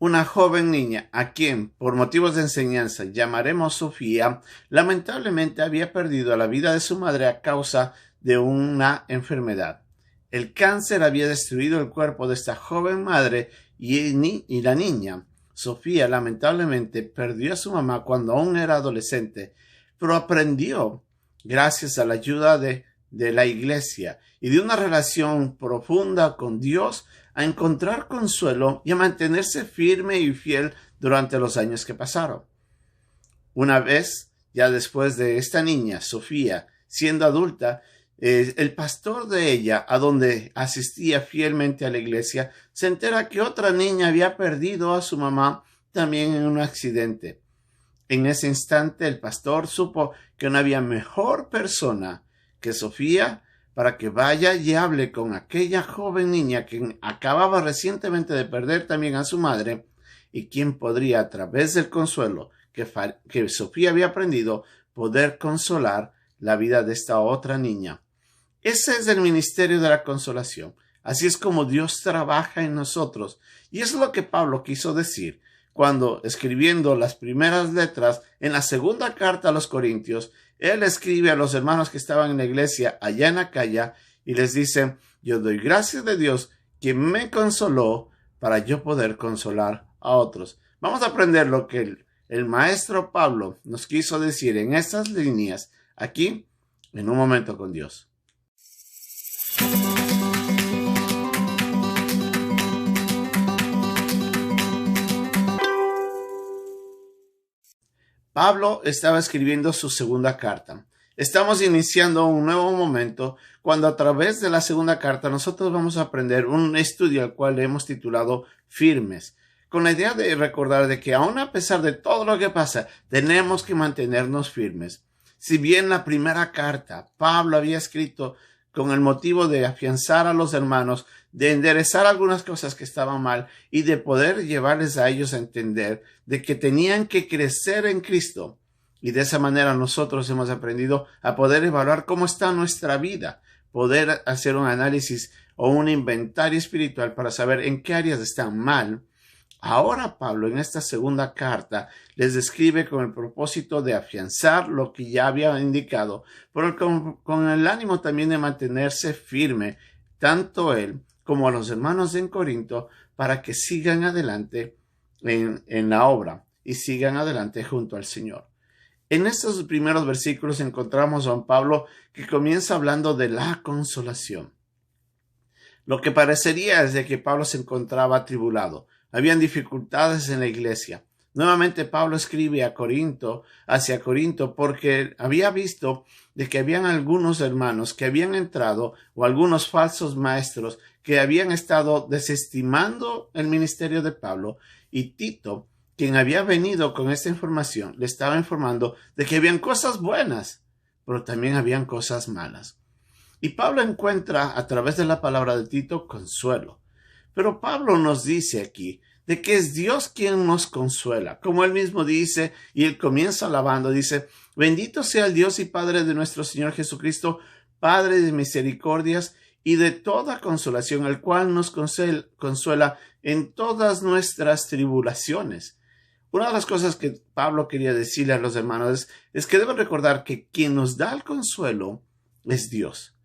Una joven niña, a quien, por motivos de enseñanza, llamaremos Sofía, lamentablemente había perdido la vida de su madre a causa de una enfermedad. El cáncer había destruido el cuerpo de esta joven madre y la niña, Sofía, lamentablemente perdió a su mamá cuando aún era adolescente, pero aprendió, gracias a la ayuda de la iglesia y de una relación profunda con Dios, a encontrar consuelo y a mantenerse firme y fiel durante los años que pasaron. Una vez, ya después de esta niña, Sofía, siendo adulta, el pastor de ella, a donde asistía fielmente a la iglesia, se entera que otra niña había perdido a su mamá también en un accidente. En ese instante el pastor supo que no había mejor persona que Sofía para que vaya y hable con aquella joven niña que acababa recientemente de perder también a su madre, y quien podría, a través del consuelo que Sofía había aprendido, poder consolar la vida de esta otra niña. Ese es el ministerio de la consolación. Así es como Dios trabaja en nosotros. Y eso es lo que Pablo quiso decir cuando, escribiendo las primeras letras en la segunda carta a los Corintios, él escribe a los hermanos que estaban en la iglesia allá en Acaya y les dice: yo doy gracias de Dios que me consoló para yo poder consolar a otros. Vamos a aprender lo que el maestro Pablo nos quiso decir en estas líneas aquí en Un Momento con Dios. Pablo estaba escribiendo su segunda carta. Estamos iniciando un nuevo momento cuando a través de la segunda carta nosotros vamos a aprender un estudio al cual le hemos titulado Firmes, con la idea de recordar de que aun a pesar de todo lo que pasa, tenemos que mantenernos firmes. Si bien la primera carta Pablo había escrito con el motivo de afianzar a los hermanos, de enderezar algunas cosas que estaban mal y de poder llevarles a ellos a entender de que tenían que crecer en Cristo. Y de esa manera nosotros hemos aprendido a poder evaluar cómo está nuestra vida, poder hacer un análisis o un inventario espiritual para saber en qué áreas están mal. Ahora Pablo en esta segunda carta les describe con el propósito de afianzar lo que ya había indicado, pero con el ánimo también de mantenerse firme, tanto él como a los hermanos en Corinto, para que sigan adelante en la obra y sigan adelante junto al Señor. En estos primeros versículos encontramos a Juan Pablo que comienza hablando de la consolación. Lo que parecería es de que Pablo se encontraba atribulado. Habían dificultades en la iglesia. Nuevamente Pablo escribe hacia Corinto, porque había visto de que habían algunos hermanos que habían entrado, o algunos falsos maestros que habían estado desestimando el ministerio de Pablo, y Tito, quien había venido con esta información, le estaba informando de que habían cosas buenas, pero también habían cosas malas. Y Pablo encuentra a través de la palabra de Tito consuelo. Pero Pablo nos dice aquí de que es Dios quien nos consuela. Como él mismo dice, y él comienza alabando, dice: bendito sea el Dios y Padre de nuestro Señor Jesucristo, Padre de misericordias y de toda consolación, el cual nos consuela en todas nuestras tribulaciones. Una de las cosas que Pablo quería decirle a los hermanos es que deben recordar que quien nos da el consuelo es Dios.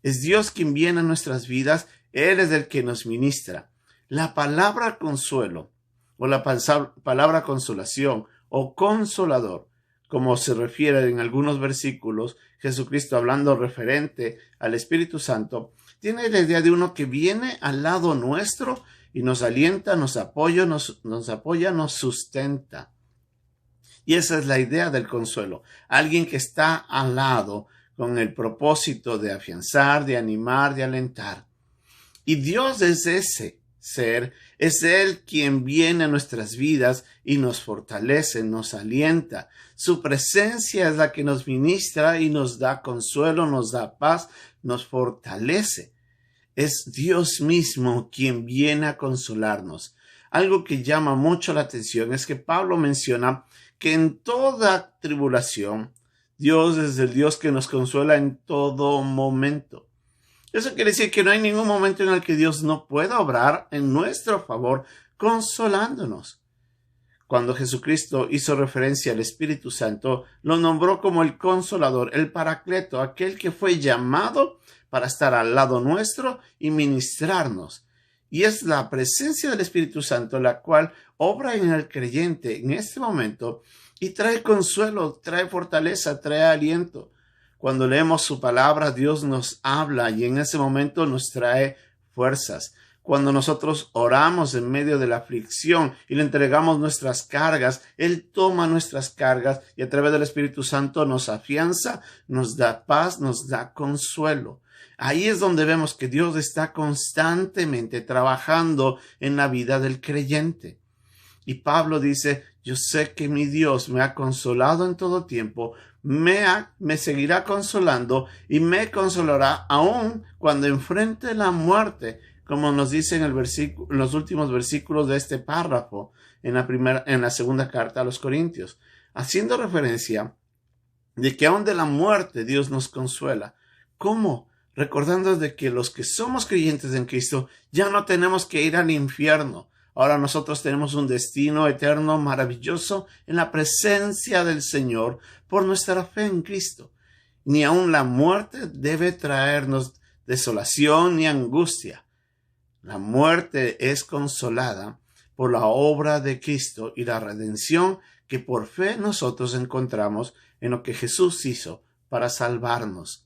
Es Dios quien viene a nuestras vidas. Él es el que nos ministra. La palabra consuelo o la palabra consolación o consolador, como se refiere en algunos versículos, Jesucristo hablando referente al Espíritu Santo, tiene la idea de uno que viene al lado nuestro y nos alienta, nos apoya, nos sustenta. Y esa es la idea del consuelo. Alguien que está al lado con el propósito de afianzar, de animar, de alentar. Y Dios es ese ser, es Él quien viene a nuestras vidas y nos fortalece, nos alienta. Su presencia es la que nos ministra y nos da consuelo, nos da paz, nos fortalece. Es Dios mismo quien viene a consolarnos. Algo que llama mucho la atención es que Pablo menciona que en toda tribulación, Dios es el Dios que nos consuela en todo momento. Eso quiere decir que no hay ningún momento en el que Dios no pueda obrar en nuestro favor consolándonos. Cuando Jesucristo hizo referencia al Espíritu Santo, lo nombró como el Consolador, el Paracleto, aquel que fue llamado para estar al lado nuestro y ministrarnos. Y es la presencia del Espíritu Santo la cual obra en el creyente en este momento y trae consuelo, trae fortaleza, trae aliento. Cuando leemos su palabra, Dios nos habla y en ese momento nos trae fuerzas. Cuando nosotros oramos en medio de la aflicción y le entregamos nuestras cargas, Él toma nuestras cargas y a través del Espíritu Santo nos afianza, nos da paz, nos da consuelo. Ahí es donde vemos que Dios está constantemente trabajando en la vida del creyente. Y Pablo dice, yo sé que mi Dios me ha consolado en todo tiempo, me seguirá consolando y me consolará aún cuando enfrente la muerte, como nos dice en los últimos versículos de este párrafo, en la segunda carta a los Corintios, haciendo referencia de que aún de la muerte Dios nos consuela. ¿Cómo? Recordando de que los que somos creyentes en Cristo ya no tenemos que ir al infierno. Ahora nosotros tenemos un destino eterno maravilloso en la presencia del Señor por nuestra fe en Cristo. Ni aun la muerte debe traernos desolación ni angustia. La muerte es consolada por la obra de Cristo y la redención que por fe nosotros encontramos en lo que Jesús hizo para salvarnos.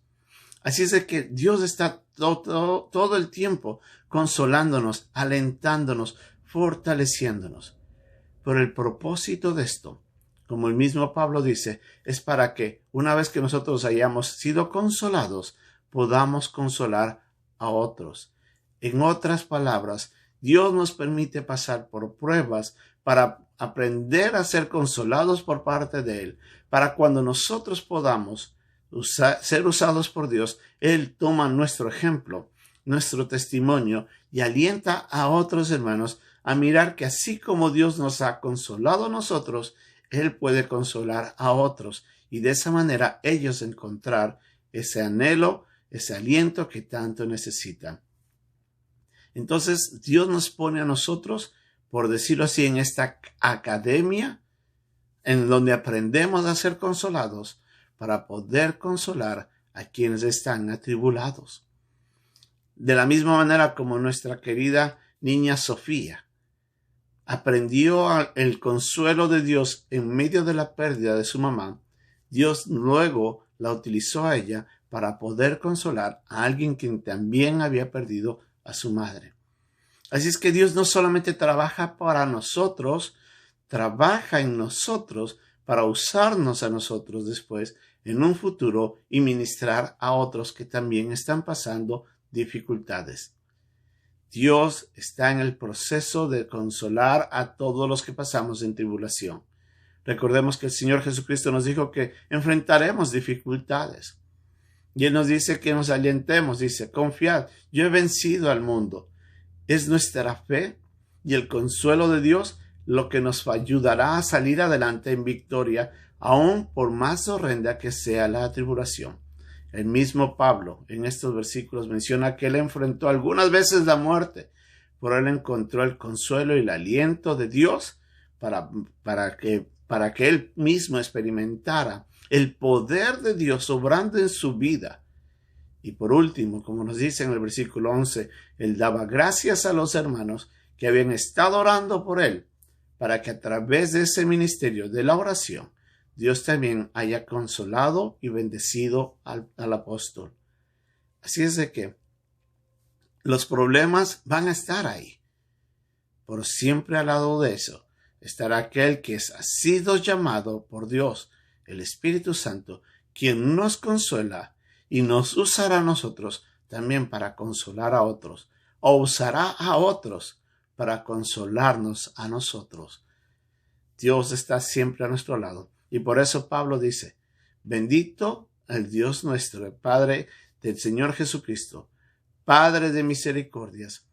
Así es de que Dios está todo el tiempo consolándonos, alentándonos, fortaleciéndonos. Pero el propósito de esto, como el mismo Pablo dice, es para que una vez que nosotros hayamos sido consolados, podamos consolar a otros. En otras palabras, Dios nos permite pasar por pruebas para aprender a ser consolados por parte de Él, para cuando nosotros podamos ser usados por Dios, Él toma nuestro ejemplo, nuestro testimonio y alienta a otros hermanos a mirar que así como Dios nos ha consolado a nosotros, Él puede consolar a otros y de esa manera ellos encontrar ese anhelo, ese aliento que tanto necesitan. Entonces Dios nos pone a nosotros, por decirlo así, en esta academia en donde aprendemos a ser consolados para poder consolar a quienes están atribulados. De la misma manera como nuestra querida niña Sofía aprendió el consuelo de Dios en medio de la pérdida de su mamá, Dios luego la utilizó a ella para poder consolar a alguien quien también había perdido a su madre. Así es que Dios no solamente trabaja para nosotros, trabaja en nosotros para usarnos a nosotros después en un futuro y ministrar a otros que también están pasando dificultades. Dios está en el proceso de consolar a todos los que pasamos en tribulación. Recordemos que el Señor Jesucristo nos dijo que enfrentaremos dificultades. Y Él nos dice que nos alentemos, dice, confiad, yo he vencido al mundo. Es nuestra fe y el consuelo de Dios lo que nos ayudará a salir adelante en victoria, aun por más horrenda que sea la tribulación. El mismo Pablo en estos versículos menciona que él enfrentó algunas veces la muerte, pero él encontró el consuelo y el aliento de Dios para que él mismo experimentara el poder de Dios obrando en su vida. Y por último, como nos dice en el versículo 11, él daba gracias a los hermanos que habían estado orando por él, para que a través de ese ministerio de la oración, Dios también haya consolado y bendecido al apóstol. Así es de que los problemas van a estar ahí, pero siempre al lado de eso estará aquel que ha sido llamado por Dios, el Espíritu Santo, quien nos consuela y nos usará a nosotros también para consolar a otros, o usará a otros para consolarnos a nosotros. Dios está siempre a nuestro lado. Y por eso Pablo dice, bendito el Dios nuestro, el Padre del Señor Jesucristo, Padre de misericordias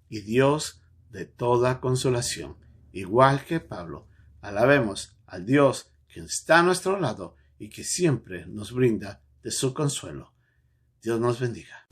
y Dios de toda consolación. Igual que Pablo, alabemos al Dios que está a nuestro lado y que siempre nos brinda de su consuelo. Dios nos bendiga.